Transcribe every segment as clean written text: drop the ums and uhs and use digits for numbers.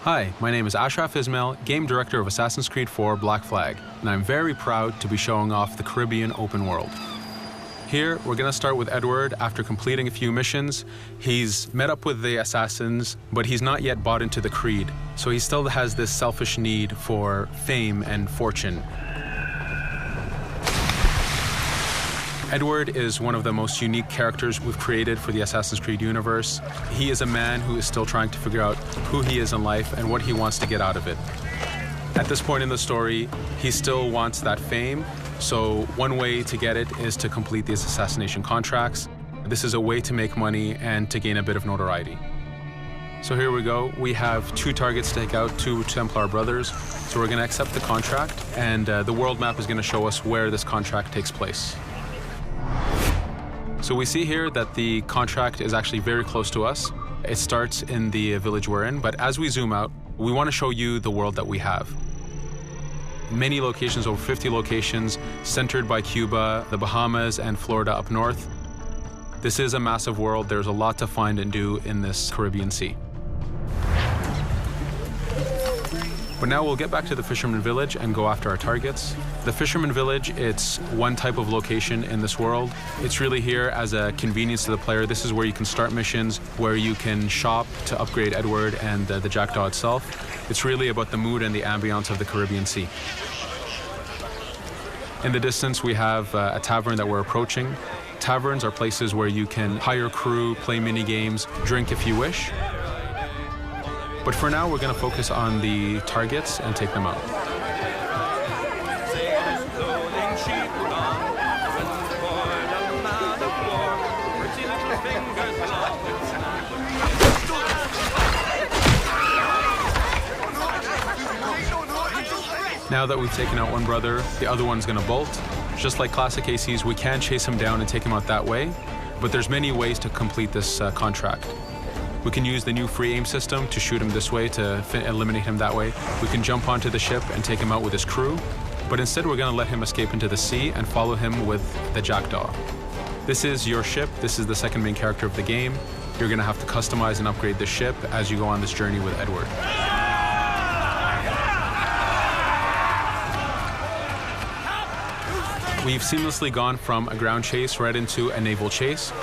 Hi, my name is Ashraf Ismail, Game Director of Assassin's Creed 4 Black Flag, and I'm very proud to be showing off the Caribbean open world. Here, we're going to start with Edward. After completing a few missions, he's met up with the assassins, but he's not yet bought into the creed, so he still has this selfish need for fame and fortune. Edward is one of the most unique characters we've created for the Assassin's Creed universe. He is a man who is still trying to figure out who he is in life and what he wants to get out of it. At this point in the story, he still wants that fame, so one way to get it is to complete these assassination contracts. This is a way to make money and to gain a bit of notoriety. So here we go. We have 2 targets to take out, 2 Templar brothers. So we're going to accept the contract, and the world map is going to show us where this contract takes place. So we see here that the contract is actually very close to us. It starts in the village we're in, but as we zoom out, we want to show you the world that we have. Many locations, over 50 locations, centered by Cuba, the Bahamas, and Florida up north. This is a massive world. There's a lot to find and do in this Caribbean Sea. But now we'll get back to the Fisherman Village and go after our targets. The Fisherman Village, it's one type of location in this world. It's really here as a convenience to the player. This is where you can start missions, where you can shop to upgrade Edward and the Jackdaw itself. It's really about the mood and the ambiance of the Caribbean Sea. In the distance, we have a tavern that we're approaching. Taverns are places where you can hire crew, play mini games, drink if you wish. But for now, we're going to focus on the targets and take them out. Now that we've taken out one brother, the other one's going to bolt. Just like classic ACs, we can chase him down and take him out that way, but there's many ways to complete this contract. We can use the new free aim system to shoot him this way, to eliminate him that way. We can jump onto the ship and take him out with his crew, but instead we're going to let him escape into the sea and follow him with the Jackdaw. This is your ship. This is the second main character of the game. You're going to have to customize and upgrade the ship as you go on this journey with Edward. We've seamlessly gone from a ground chase right into a naval chase.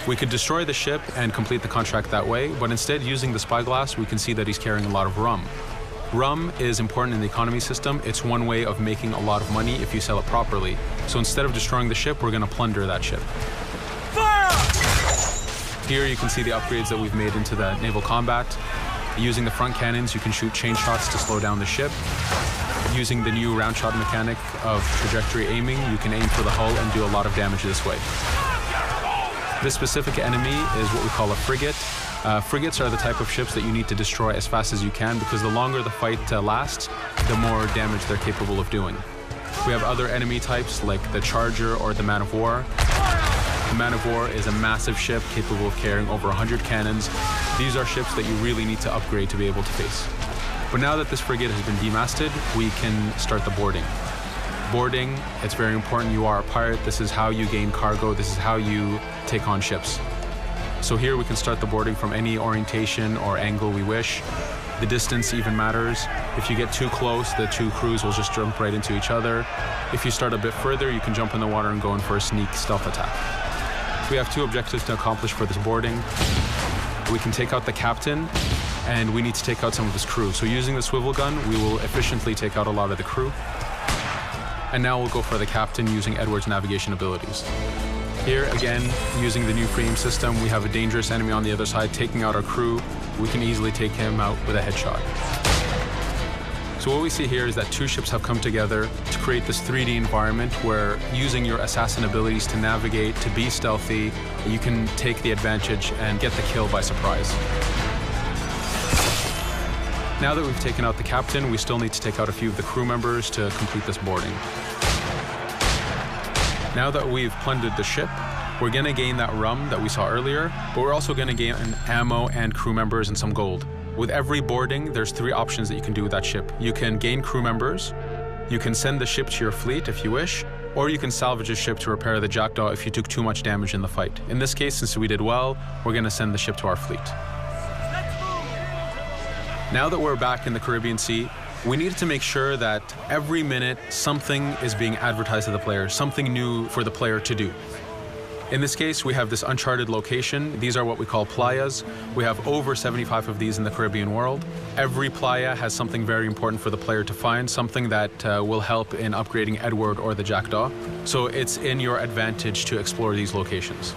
We could destroy the ship and complete the contract that way, but instead, using the spyglass, we can see that he's carrying a lot of rum. Rum is important in the economy system. It's one way of making a lot of money if you sell it properly. So instead of destroying the ship, we're going to plunder that ship. Fire! Here you can see the upgrades that we've made into the naval combat. Using the front cannons, you can shoot chain shots to slow down the ship. Using the new round shot mechanic of trajectory aiming, you can aim for the hull and do a lot of damage this way. This specific enemy is what we call a frigate. Frigates are the type of ships that you need to destroy as fast as you can, because the longer the fight lasts, the more damage they're capable of doing. We have other enemy types like the Charger or the Man of War. The Man of War is a massive ship capable of carrying over 100 cannons. These are ships that you really need to upgrade to be able to face. But now that this frigate has been demasted, we can start the boarding. Boarding, it's very important. You are a pirate. This is how you gain cargo. This is how you take on ships. So here we can start the boarding from any orientation or angle we wish. The distance even matters. If you get too close, the 2 crews will just jump right into each other. If you start a bit further, you can jump in the water and go in for a sneak stealth attack. We have 2 objectives to accomplish for this boarding. We can take out the captain, and we need to take out some of his crew. So using the swivel gun, we will efficiently take out a lot of the crew. And now we'll go for the captain using Edward's navigation abilities. Here, again, using the new free aim system, we have a dangerous enemy on the other side taking out our crew. We can easily take him out with a headshot. So what we see here is that 2 ships have come together to create this 3D environment where, using your assassin abilities to navigate, to be stealthy, you can take the advantage and get the kill by surprise. Now that we've taken out the captain, we still need to take out a few of the crew members to complete this boarding. Now that we've plundered the ship, we're going to gain that rum that we saw earlier, but we're also going to gain ammo and crew members and some gold. With every boarding, there's 3 options that you can do with that ship. You can gain crew members, you can send the ship to your fleet if you wish, or you can salvage a ship to repair the Jackdaw if you took too much damage in the fight. In this case, since we did well, we're going to send the ship to our fleet. Now that we're back in the Caribbean Sea, we needed to make sure that every minute something is being advertised to the player, something new for the player to do. In this case, we have this uncharted location. These are what we call playas. We have over 75 of these in the Caribbean world. Every playa has something very important for the player to find, something that will help in upgrading Edward or the Jackdaw. So it's in your advantage to explore these locations.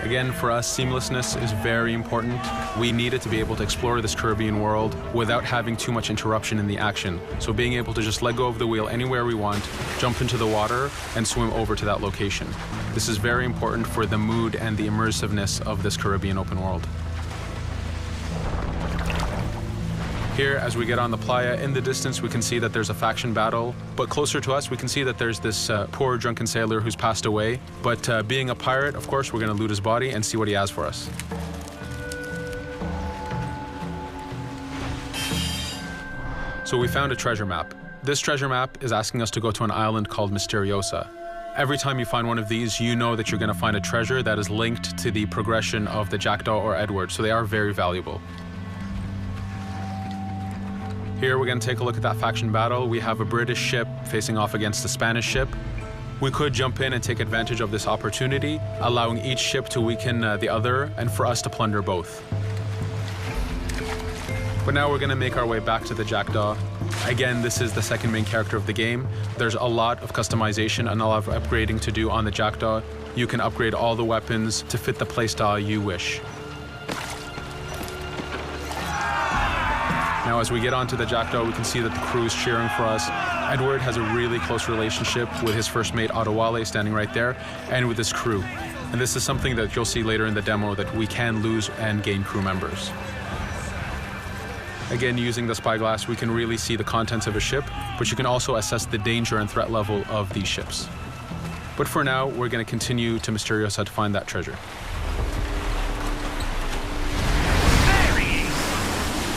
Again, for us, seamlessness is very important. We needed to be able to explore this Caribbean world without having too much interruption in the action. So being able to just let go of the wheel anywhere we want, jump into the water, and swim over to that location. This is very important for the mood and the immersiveness of this Caribbean open world. Here, as we get on the playa, in the distance we can see that there's a faction battle, but closer to us we can see that there's this poor drunken sailor who's passed away. But being a pirate, of course, we're going to loot his body and see what he has for us. So we found a treasure map. This treasure map is asking us to go to an island called Misteriosa. Every time you find one of these, you know that you're going to find a treasure that is linked to the progression of the Jackdaw or Edward, so they are very valuable. Here we're going to take a look at that faction battle. We have a British ship facing off against a Spanish ship. We could jump in and take advantage of this opportunity, allowing each ship to weaken the other and for us to plunder both. But now we're going to make our way back to the Jackdaw. Again, this is the second main character of the game. There's a lot of customization and a lot of upgrading to do on the Jackdaw. You can upgrade all the weapons to fit the playstyle you wish. Now, as we get onto the Jackdaw, we can see that the crew is cheering for us. Edward has a really close relationship with his first mate, Adewale, standing right there, and with his crew. And this is something that you'll see later in the demo, that we can lose and gain crew members. Again, using the spyglass, we can really see the contents of a ship, but you can also assess the danger and threat level of these ships. But for now, we're going to continue to Misteriosa to find that treasure.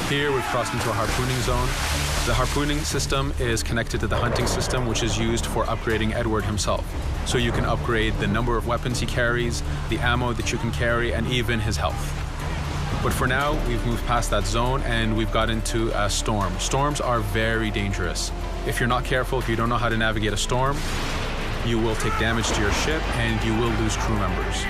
Here we've crossed into a harpooning zone. The harpooning system is connected to the hunting system, which is used for upgrading Edward himself. So you can upgrade the number of weapons he carries, the ammo that you can carry, and even his health. But for now, we've moved past that zone and we've got into a storm. Storms are very dangerous. If you're not careful, if you don't know how to navigate a storm, you will take damage to your ship and you will lose crew members.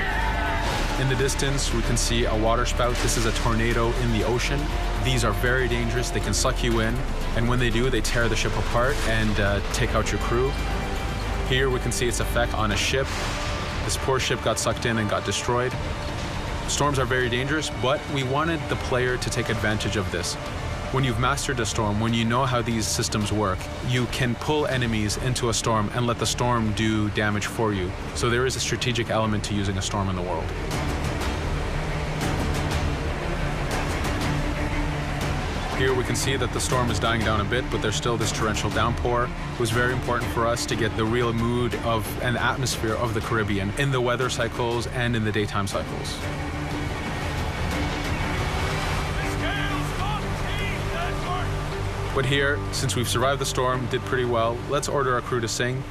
In the distance, we can see a water spout. This is a tornado in the ocean. These are very dangerous. They can suck you in, and when they do, they tear the ship apart and take out your crew. Here we can see its effect on a ship. This poor ship got sucked in and got destroyed. Storms are very dangerous, but we wanted the player to take advantage of this. When you've mastered a storm, when you know how these systems work, you can pull enemies into a storm and let the storm do damage for you. So there is a strategic element to using a storm in the world. Here we can see that the storm is dying down a bit, but there's still this torrential downpour. It was very important for us to get the real mood of and atmosphere of the Caribbean in the weather cycles and in the daytime cycles. But here, since we've survived the storm, did pretty well, let's order our crew to sing.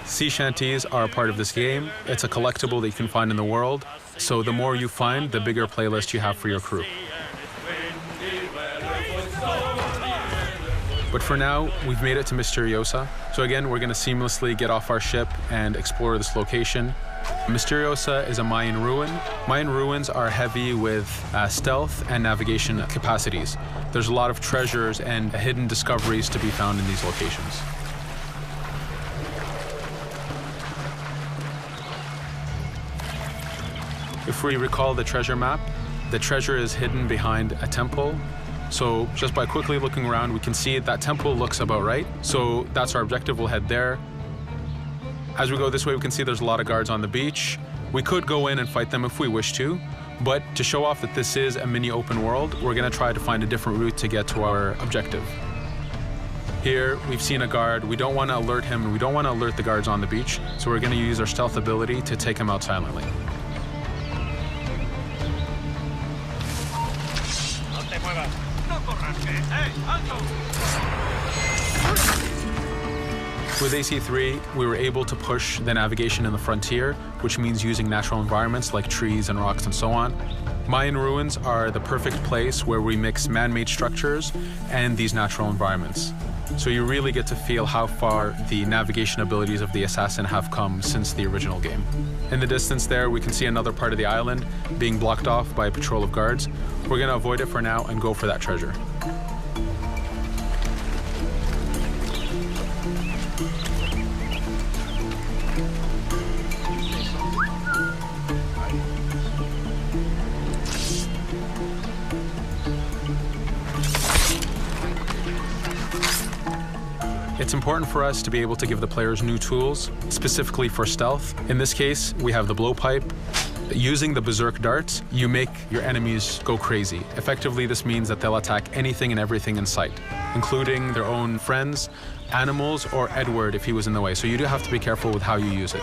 Sea shanties are a part of this game. It's a collectible that you can find in the world. So the more you find, the bigger playlist you have for your crew. But for now, we've made it to Misteriosa. So again, we're going to seamlessly get off our ship and explore this location. Misteriosa is a Mayan ruin. Mayan ruins are heavy with stealth and navigation capacities. There's a lot of treasures and hidden discoveries to be found in these locations. If we recall the treasure map, the treasure is hidden behind a temple. So just by quickly looking around, we can see that temple looks about right. So that's our objective. We'll head there. As we go this way, we can see there's a lot of guards on the beach. We could go in and fight them if we wish to, but to show off that this is a mini open world, we're going to try to find a different route to get to our objective. Here, we've seen a guard. We don't want to alert him, and we don't want to alert the guards on the beach, so we're going to use our stealth ability to take him out silently. With AC3, we were able to push the navigation in the frontier, which means using natural environments like trees and rocks and so on. Mayan ruins are the perfect place where we mix man-made structures and these natural environments. So you really get to feel how far the navigation abilities of the assassin have come since the original game. In the distance there, we can see another part of the island being blocked off by a patrol of guards. We're going to avoid it for now and go for that treasure. It's important for us to be able to give the players new tools, specifically for stealth. In this case, we have the blowpipe. Using the berserk darts, you make your enemies go crazy. Effectively, this means that they'll attack anything and everything in sight, including their own friends, animals, or Edward if he was in the way. So you do have to be careful with how you use it.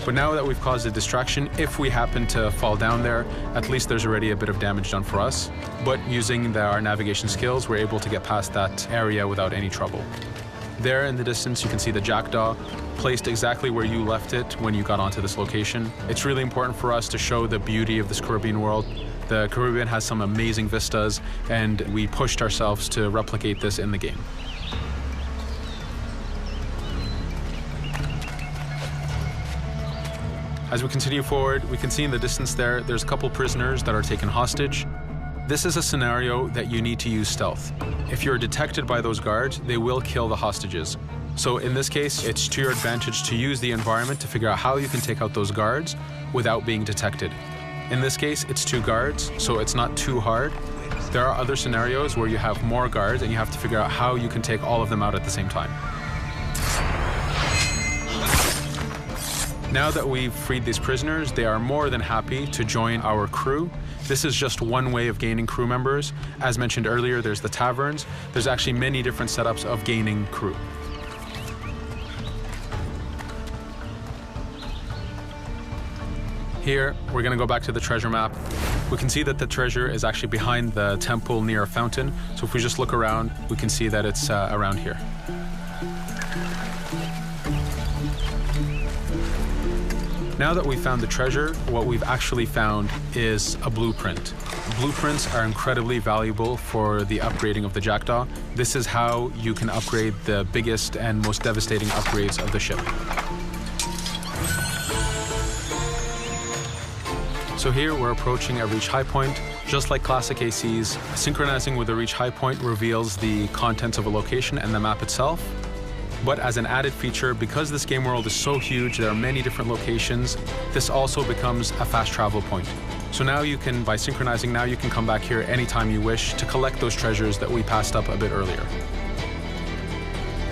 But now that we've caused a distraction, if we happen to fall down there, at least there's already a bit of damage done for us. But using our navigation skills, we're able to get past that area without any trouble. There in the distance, you can see the jackdaw placed exactly where you left it when you got onto this location. It's really important for us to show the beauty of this Caribbean world. The Caribbean has some amazing vistas, and we pushed ourselves to replicate this in the game. As we continue forward, we can see in the distance there's a couple prisoners that are taken hostage. This is a scenario that you need to use stealth. If you're detected by those guards, they will kill the hostages. So in this case, it's to your advantage to use the environment to figure out how you can take out those guards without being detected. In this case, it's 2 guards, so it's not too hard. There are other scenarios where you have more guards and you have to figure out how you can take all of them out at the same time. Now that we've freed these prisoners, they are more than happy to join our crew. This is just one way of gaining crew members. As mentioned earlier, there's the taverns. There's actually many different setups of gaining crew. Here, we're going to go back to the treasure map. We can see that the treasure is actually behind the temple near a fountain. So if we just look around, we can see that it's around here. Now that we've found the treasure, what we've actually found is a blueprint. Blueprints are incredibly valuable for the upgrading of the jackdaw. This is how you can upgrade the biggest and most devastating upgrades of the ship. So here we're approaching a reach high point. Just like classic ACs, synchronizing with a reach high point reveals the contents of a location and the map itself. But as an added feature, because this game world is so huge, there are many different locations, this also becomes a fast travel point. So now you can, by synchronizing now, you can come back here anytime you wish to collect those treasures that we passed up a bit earlier.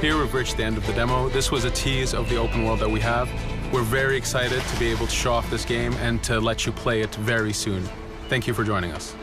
Here we've reached the end of the demo. This was a tease of the open world that we have. We're very excited to be able to show off this game and to let you play it very soon. Thank you for joining us.